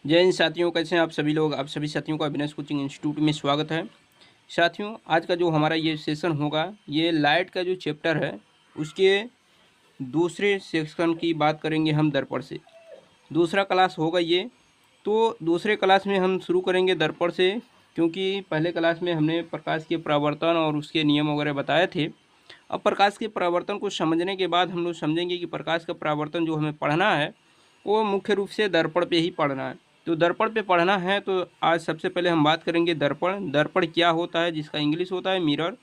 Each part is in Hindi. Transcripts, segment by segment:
जय हिंद साथियों, कैसे हैं आप सभी लोग। आप सभी साथियों का अविनाश कोचिंग इंस्टीट्यूट में स्वागत है। साथियों, आज का जो हमारा ये सेशन होगा, ये लाइट का जो चैप्टर है उसके दूसरे सेक्शन की बात करेंगे हम दर्पण से। दूसरा क्लास होगा ये। तो दूसरे क्लास में हम शुरू करेंगे दर्पण से, क्योंकि पहले क्लास में हमने प्रकाश के परावर्तन और उसके नियम वगैरह बताए थे। अब प्रकाश के परावर्तन को समझने के बाद हम लोग समझेंगे कि प्रकाश का परावर्तन जो हमें पढ़ना है वो मुख्य रूप से दर्पण पे ही पढ़ना है। तो दर्पण पे पढ़ना है तो आज सबसे पहले हम बात करेंगे दर्पण। दर्पण क्या होता है, जिसका इंग्लिश होता है मिरर।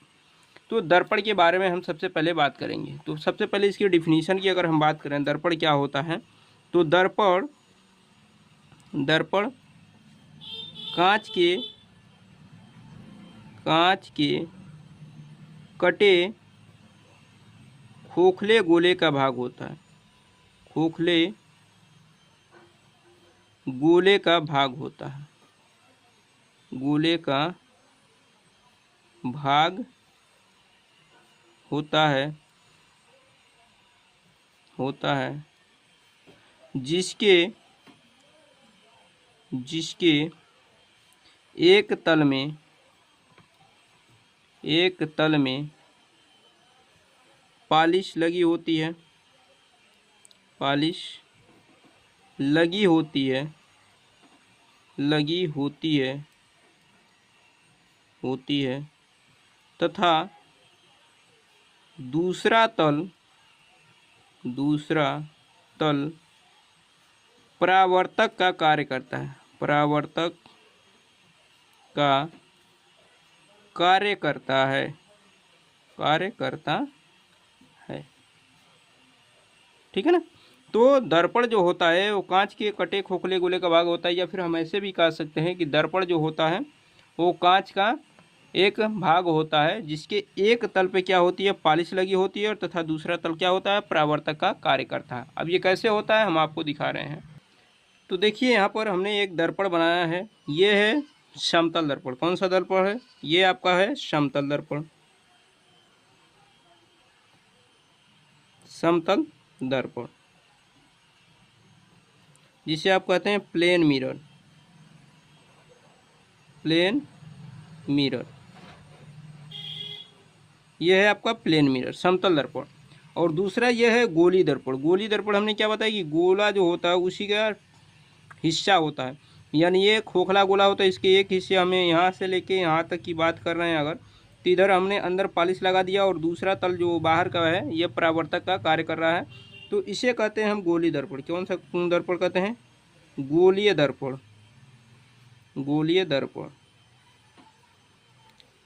तो दर्पण के बारे में हम सबसे पहले बात करेंगे। तो सबसे पहले इसकी डिफिनीशन की अगर हम बात करें, दर्पण क्या होता है, तो दर्पण दर्पण कांच के कटे खोखले गोले का भाग होता है। खोखले गोले का भाग होता है। गोले का भाग होता है जिसके एक तल में पालिश लगी होती है। पालिश लगी होती है तथा दूसरा तल परावर्तक का कार्य करता है। परावर्तक का कार्य करता है। ठीक है ना। तो दर्पण जो होता है वो कांच के कटे खोखले गोले का भाग होता है, या फिर हम ऐसे भी कह सकते हैं कि दर्पण जो होता है वो कांच का एक भाग होता है जिसके एक तल पे क्या होती है, पालिश लगी होती है, और तथा दूसरा तल क्या होता है, परावर्तक का कार्य करता है। अब ये कैसे होता है हम आपको दिखा रहे हैं। तो देखिए यहाँ पर हमने एक दर्पण बनाया है। ये है समतल दर्पण। कौन सा दर्पण है, ये आपका है समतल दर्पण। समतल दर्पण जिसे आप कहते हैं प्लेन मिरर। यह है आपका प्लेन मिरर, समतल दर्पण। और दूसरा यह है गोली दर्पण। गोली दर्पण हमने क्या बताया कि गोला जो होता है उसी का हिस्सा होता है, यानी ये खोखला गोला होता है, इसके एक हिस्से हमें यहाँ से लेके यहाँ तक की बात कर रहे हैं अगर, तो इधर हमने अंदर पॉलिश लगा दिया और दूसरा तल जो बाहर का है ये परावर्तक का कार्य कर रहा है। तो इसे कहते हैं हम गोली दर्पण। कौन सा दर्पण कहते हैं, गोलीय दर्पण।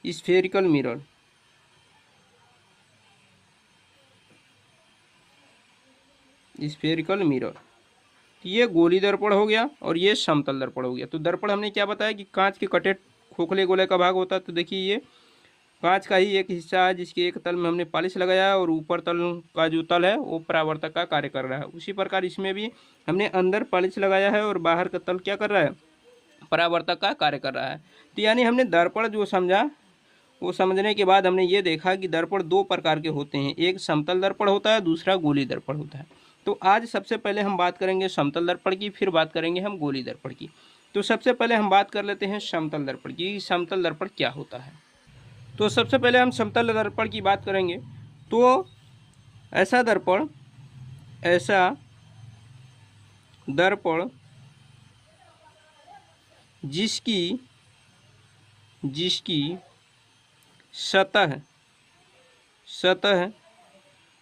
Spherical mirror. ये गोली दर्पण हो गया और ये समतल दर्पण हो गया। तो दर्पण हमने क्या बताया कि कांच के कटे खोखले गोले का भाग होता है। तो देखिए ये कांच का ही एक हिस्सा है जिसके एक तल में हमने पॉलिश लगाया है और ऊपर तल का जो तल है वो परावर्तक का कार्य कर रहा है। उसी प्रकार इसमें भी हमने अंदर पॉलिश लगाया है और बाहर का तल क्या कर रहा है, परावर्तक का कार्य कर रहा है। तो यानी हमने दर्पण जो समझा, वो समझने के बाद हमने ये देखा कि दर्पण दो प्रकार के होते हैं, एक समतल दर्पण होता है, दूसरा गोली दर्पण होता है। तो आज सबसे पहले हम बात करेंगे समतल दर्पण की, फिर बात करेंगे हम गोली दर्पण की। तो सबसे पहले हम बात कर लेते हैं समतल दर्पण की। समतल दर्पण क्या होता है, तो सबसे पहले हम समतल दर्पण की बात करेंगे। तो ऐसा दर्पण जिसकी सतह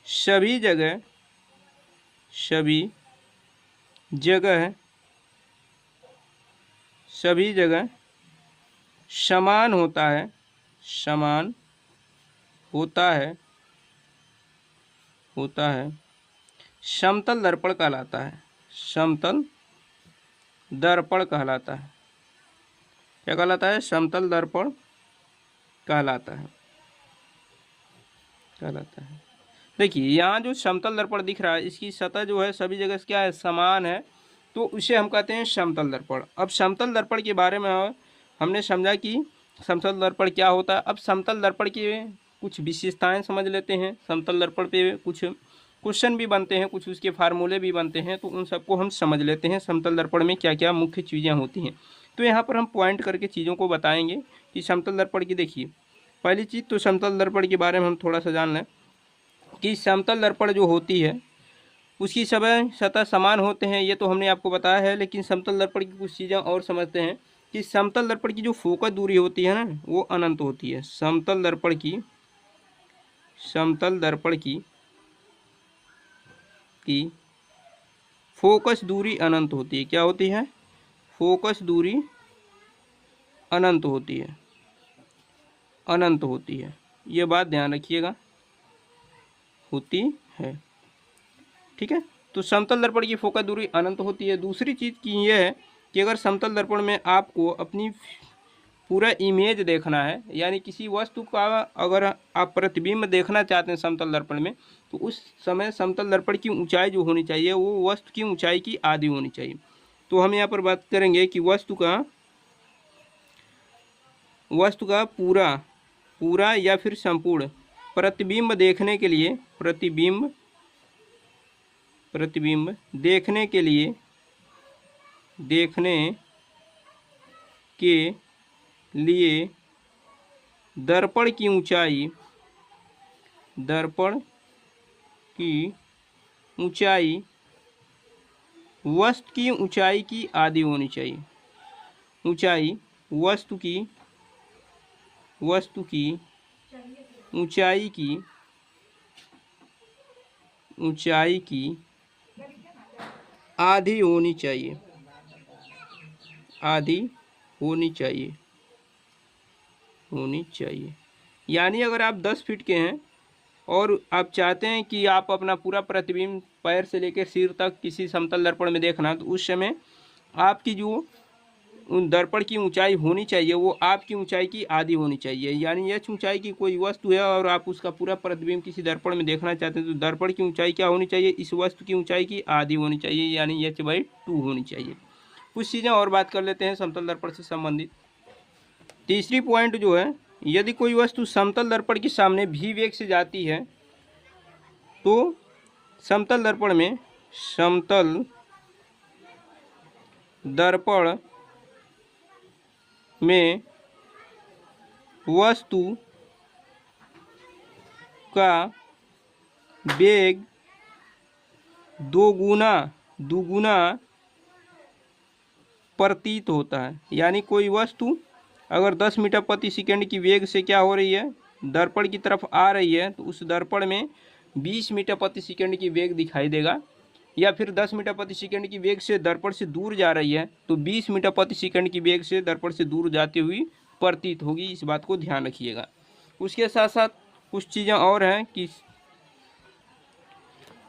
सभी जगह समान होता है समतल दर्पण कहलाता है। समतल दर्पण कहलाता है। क्या कहलाता है, समतल दर्पण कहलाता है। देखिए यहाँ जो समतल दर्पण दिख रहा है इसकी सतह जो है सभी जगह क्या है, समान है, तो उसे हम कहते हैं समतल दर्पण। अब समतल दर्पण के बारे में हमने समझा कि समतल दर्पण क्या होता है। अब समतल दर्पण की कुछ विशेषताएं समझ लेते हैं। समतल दर्पण पे कुछ क्वेश्चन भी बनते हैं, कुछ उसके फार्मूले भी बनते हैं, तो उन सबको हम समझ लेते हैं समतल दर्पण में क्या क्या मुख्य चीज़ें होती हैं। तो यहाँ पर हम पॉइंट करके चीज़ों को बताएंगे कि समतल दर्पण की देखिए पहली चीज़ तो समतल दर्पण के बारे में हम थोड़ा सा जान लें कि समतल दर्पण जो होती है उसकी सभी सतह समान होते हैं, ये तो हमने आपको बताया है। लेकिन समतल दर्पण की कुछ चीज़ें और समझते हैं कि समतल दर्पण की जो फोकस दूरी होती है ना वो अनंत होती है। समतल दर्पण की फोकस दूरी अनंत होती है। क्या होती है? फोकस दूरी अनंत होती है, अनंत होती है, ये बात ध्यान रखिएगा, होती है। ठीक है, तो समतल दर्पण की फोकस दूरी अनंत होती है। दूसरी चीज़ की यह है कि अगर समतल दर्पण में आपको अपनी पूरा इमेज देखना है, यानी किसी वस्तु का अगर आप प्रतिबिंब देखना चाहते हैं समतल दर्पण में, तो उस समय समतल दर्पण की ऊंचाई जो होनी चाहिए वो वस्तु की ऊंचाई की आधी होनी चाहिए। तो हम यहाँ पर बात करेंगे कि वस्तु का पूरा या फिर संपूर्ण प्रतिबिंब देखने के लिए देखने के लिए दर्पण की ऊंचाई वस्तु की ऊंचाई की आधी होनी चाहिए। ऊंचाई वस्तु की ऊंचाई की आधी होनी चाहिए, यानी अगर आप 10 फीट के हैं और आप चाहते हैं कि आप अपना पूरा प्रतिबिंब पैर से लेकर सिर तक किसी समतल दर्पण में देखना, तो उस समय आपकी जो दर्पण की ऊंचाई होनी चाहिए वो आपकी ऊंचाई की आधी होनी चाहिए। यानी यह ऊंचाई की कोई वस्तु है और आप उसका पूरा प्रतिबिंब किसी दर्पण में देखना चाहते हैं, तो दर्पण की ऊंचाई क्या होनी चाहिए? इस वस्तु की ऊंचाई की आधी होनी चाहिए, यानी h/2 होनी चाहिए। कुछ चीज़ें और बात कर लेते हैं समतल दर्पण से संबंधित। तीसरी पॉइंट जो है, यदि कोई वस्तु समतल दर्पण के सामने भी वेग से जाती है तो समतल दर्पण में वस्तु का वेग दुगुना प्रतीत होता है। यानी कोई वस्तु अगर 10 मीटर प्रति सेकंड की वेग से क्या हो रही है, दर्पण की तरफ आ रही है, तो उस दर्पण में 20 मीटर प्रति सेकंड की वेग दिखाई देगा। या फिर 10 मीटर प्रति सेकंड की वेग से दर्पण से दूर जा रही है तो 20 मीटर प्रति सेकंड की वेग से दर्पण से दूर जाती हुई प्रतीत होगी। इस बात को ध्यान रखिएगा। उसके साथ साथ कुछ चीज़ें और हैं कि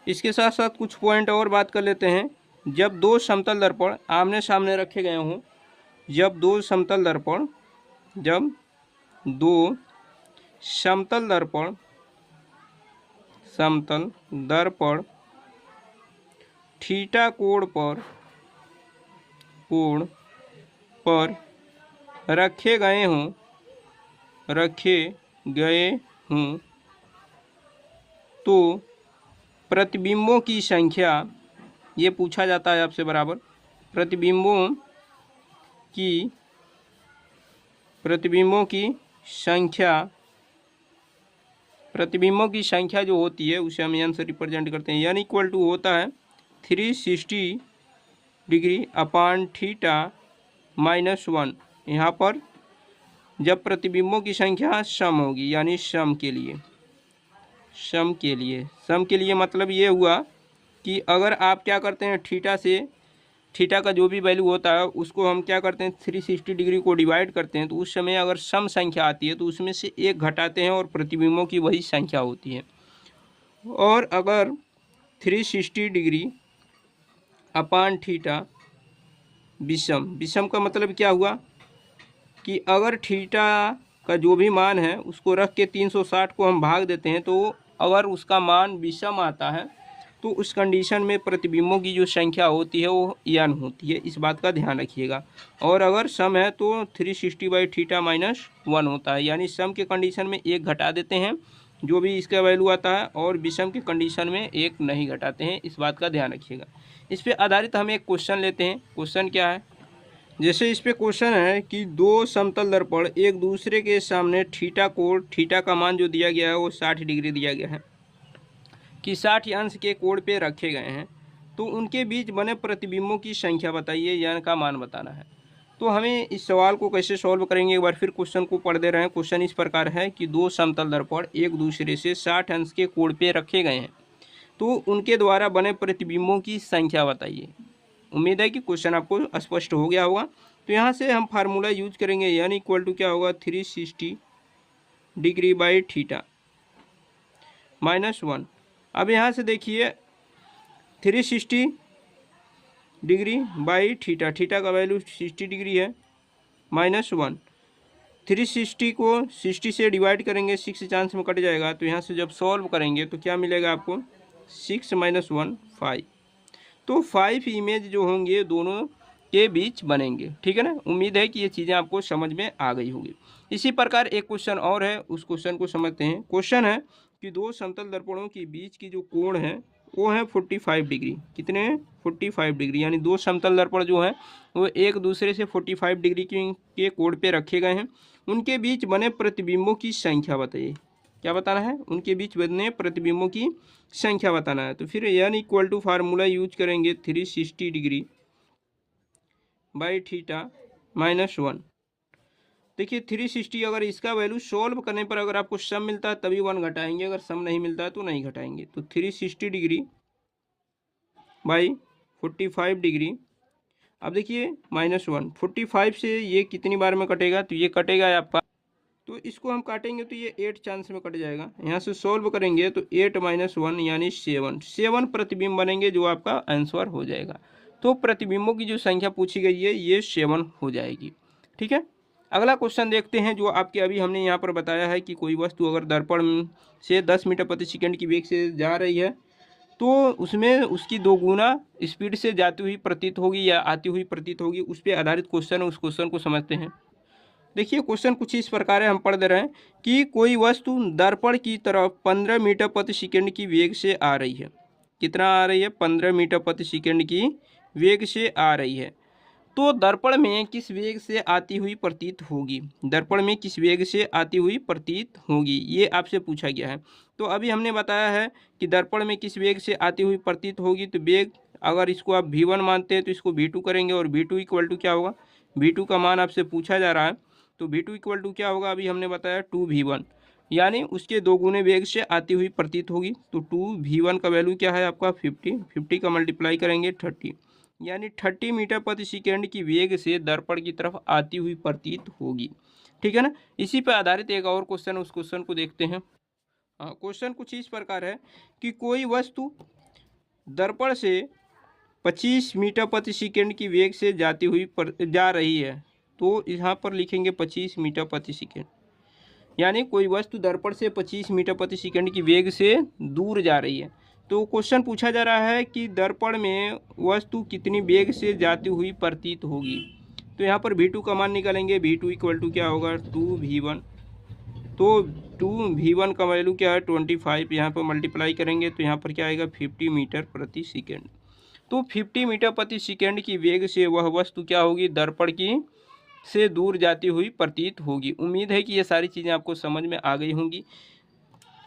इसके साथ साथ कुछ पॉइंट और बात कर लेते हैं। जब दो समतल दर्पण आमने सामने रखे गए हों, जब दो समतल दर्पण थीटा कोण पर रखे गए हों तो प्रतिबिंबों की संख्या, ये पूछा जाता है आपसे बराबर, प्रतिबिंबों की संख्या जो होती है उसे हम एन से रिप्रेजेंट करते हैं। यानी इक्वल टू होता है 360 डिग्री अपान थीटा -1। यहाँ पर जब प्रतिबिंबों की संख्या सम होगी, यानी सम के लिए मतलब ये हुआ कि अगर आप क्या करते हैं, थीटा का जो भी वैल्यू होता है उसको हम क्या करते हैं 360 डिग्री को डिवाइड करते हैं, तो उस समय अगर सम संख्या आती है तो उसमें से एक घटाते हैं और प्रतिबिंबों की वही संख्या होती है। और अगर 360 डिग्री अपान थीटा विषम का मतलब क्या हुआ कि अगर थीटा का जो भी मान है उसको रख के 360 को हम भाग देते हैं, तो अगर उसका मान विषम आता है तो उस कंडीशन में प्रतिबिंबों की जो संख्या होती है वो n होती है। इस बात का ध्यान रखिएगा। और अगर सम है तो 360/θ -1 होता है, यानी सम के कंडीशन में एक घटा देते हैं जो भी इसका वैल्यू आता है, और विषम की कंडीशन में 1 नहीं घटाते हैं, इस बात का ध्यान रखिएगा। इस पे आधारित हम एक क्वेश्चन लेते हैं। क्वेश्चन क्या है, जैसे इस पे क्वेश्चन है कि दो समतल दर्पण एक दूसरे के सामने थीटा कोण, थीटा का मान जो दिया गया है वो 60 डिग्री दिया गया है कि 60 अंश के कोण पे रखे गए हैं, तो उनके बीच बने प्रतिबिंबों की संख्या बताइए या का मान बताना है। तो हमें इस सवाल को कैसे सॉल्व करेंगे, एक बार फिर क्वेश्चन को पढ़ दे रहे हैं। क्वेश्चन इस प्रकार है कि दो समतल दर्पण एक दूसरे से 60 अंश के कोण पे रखे गए हैं, तो उनके द्वारा बने प्रतिबिंबों की संख्या बताइए। उम्मीद है कि क्वेश्चन आपको स्पष्ट हो गया होगा। तो यहाँ से हम फार्मूला यूज करेंगे, यानी इक्वल टू क्या होगा, 360 डिग्री बाई थीटा -1। अब यहाँ से देखिए 360 डिग्री बाई थीटा, थीटा का वैल्यू 60 डिग्री है, -1। 360 को 60 से डिवाइड करेंगे, 6 चांस में कट जाएगा, तो यहाँ से जब सॉल्व करेंगे तो क्या मिलेगा आपको, 6 - 1 5। तो 5 इमेज जो होंगे दोनों के बीच बनेंगे। ठीक है ना। उम्मीद है कि ये चीज़ें आपको समझ में आ गई होंगी। इसी प्रकार एक क्वेश्चन और है, उस क्वेश्चन को समझते हैं। क्वेश्चन है कि दो समतल दर्पणों के बीच की जो कोण है वो है 45 डिग्री। कितने हैं, 45 डिग्री, यानी दो समतल दर्पण जो हैं वो एक दूसरे से 45 डिग्री के कोण पे रखे गए हैं। उनके बीच बने प्रतिबिंबों की संख्या बताइए। क्या बताना है, उनके बीच बने प्रतिबिंबों की संख्या बताना है। तो फिर यानी इक्वल टू फार्मूला यूज करेंगे 360 डिग्री बाई थीटा -1। देखिए 360, अगर इसका वैल्यू सॉल्व करने पर अगर आपको सम मिलता है तभी 1 घटाएंगे, अगर सम नहीं मिलता है तो नहीं घटाएंगे। तो 360 डिग्री बाई 45 डिग्री, अब देखिए -1, 45 से ये कितनी बार में कटेगा, तो ये कटेगा आपका, तो इसको हम काटेंगे तो ये 8 चांस में कट जाएगा। यहाँ से सॉल्व करेंगे तो 8 - 1 यानी 7 प्रतिबिंब बनेंगे, जो आपका आंसर हो जाएगा। तो प्रतिबिंबों की जो संख्या पूछी गई है ये 7 हो जाएगी। ठीक है। अगला क्वेश्चन देखते हैं, जो आपके अभी हमने यहाँ पर बताया है कि कोई वस्तु अगर दर्पण से 10 मीटर प्रति सेकंड की वेग से जा रही है, तो उसमें उसकी 2 गुना स्पीड से जाती हुई प्रतीत होगी या आती हुई प्रतीत होगी। उस पर आधारित क्वेश्चन है, उस क्वेश्चन को समझते हैं। देखिए क्वेश्चन कुछ इस प्रकार है, हम पढ़ दे रहे हैं कि कोई वस्तु दर्पण की तरफ 15 मीटर प्रति सेकंड की वेग से आ रही है। कितना आ रही है, 15 मीटर प्रति सेकंड की वेग से आ रही है, तो दर्पण में किस वेग से आती हुई प्रतीत होगी, दर्पण में किस वेग से आती हुई प्रतीत होगी, ये आपसे पूछा गया है। तो अभी हमने बताया है कि दर्पण में किस वेग से आती हुई प्रतीत होगी, तो वेग अगर इसको आप v1 मानते हैं तो इसको v2 करेंगे, और v2 इक्वल टू क्या होगा, v2 का मान आपसे पूछा जा रहा है, तो v2 इक्वल टू क्या होगा, अभी हमने बताया 2v1, यानी उसके 2 गुने वेग से आती हुई प्रतीत होगी। तो 2v1 का वैल्यू क्या है आपका 50, 50 का मल्टीप्लाई करेंगे 30, यानी 30 मीटर प्रति सेकेंड की वेग से दर्पण की तरफ आती हुई प्रतीत होगी। ठीक है ना। इसी पर आधारित एक और क्वेश्चन, उस क्वेश्चन को देखते हैं। क्वेश्चन कुछ इस प्रकार है कि कोई वस्तु दर्पण से 25 मीटर प्रति सेकेंड की वेग से जाती हुई जा रही है, तो यहाँ पर लिखेंगे 25 मीटर प्रति सेकेंड, यानी कोई वस्तु दर्पण से 25 मीटर प्रति सेकेंड की वेग से दूर जा रही है। तो क्वेश्चन पूछा जा रहा है कि दर्पण में वस्तु कितनी वेग से जाती हुई प्रतीत होगी। तो यहाँ पर v2 का मान निकालेंगे, v2 इक्वल टू क्या होगा 2v1, तो 2v1 का वैल्यू क्या है 25, यहाँ पर मल्टीप्लाई करेंगे तो यहाँ पर क्या आएगा 50 मीटर प्रति सेकेंड। तो 50 मीटर प्रति सेकेंड की वेग से वह वस्तु क्या होगी, दर्पण की से दूर जाती हुई प्रतीत होगी। उम्मीद है कि ये सारी चीज़ें आपको समझ में आ गई होंगी।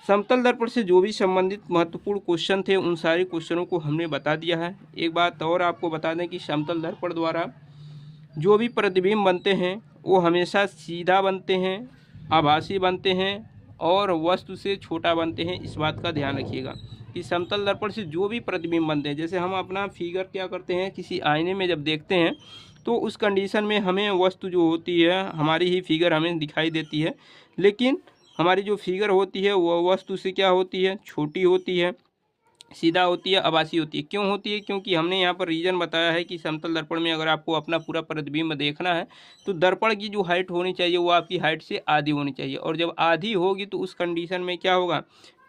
समतल दर्पण से जो भी संबंधित महत्वपूर्ण क्वेश्चन थे उन सारे क्वेश्चनों को हमने बता दिया है। एक बात और आपको बता दें कि समतल दर्पण द्वारा जो भी प्रतिबिंब बनते हैं वो हमेशा सीधा बनते हैं, आभासी बनते हैं और वस्तु से छोटा बनते हैं। इस बात का ध्यान रखिएगा कि समतल दर्पण से जो भी प्रतिबिंब बनते हैं, जैसे हम अपना फिगर क्या करते हैं किसी आईने में जब देखते हैं तो उस कंडीशन में हमें वस्तु जो होती है हमारी ही फिगर हमें दिखाई देती है, लेकिन हमारी जो फिगर होती है वह वस्तु से क्या होती है, छोटी होती है, सीधा होती है, आभासी होती है। क्यों होती है, क्योंकि हमने यहाँ पर रीज़न बताया है कि समतल दर्पण में अगर आपको अपना पूरा प्रतिबिंब देखना है तो दर्पण की जो हाइट होनी चाहिए वो आपकी हाइट से आधी होनी चाहिए, और जब आधी होगी तो उस कंडीशन में क्या होगा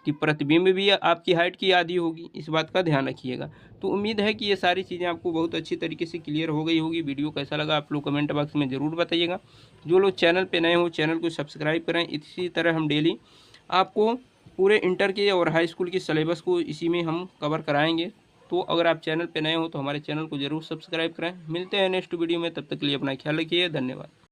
कि प्रतिबिंब भी आपकी हाइट की आधी होगी। इस बात का ध्यान रखिएगा। तो उम्मीद है कि ये सारी चीज़ें आपको बहुत अच्छी तरीके से क्लियर हो गई होगी। वीडियो कैसा लगा आप लोग कमेंट बॉक्स में ज़रूर बताइएगा। जो लोग चैनल पे नए हो चैनल को सब्सक्राइब करें। इसी तरह हम डेली आपको पूरे इंटर के और हाई स्कूल के सिलेबस को इसी में हम कवर कराएंगे। तो अगर आप चैनल पे नए हो तो हमारे चैनल को ज़रूर सब्सक्राइब करें। मिलते हैं नेक्स्ट वीडियो में, तब तक के लिए अपना ख्याल रखिए। धन्यवाद।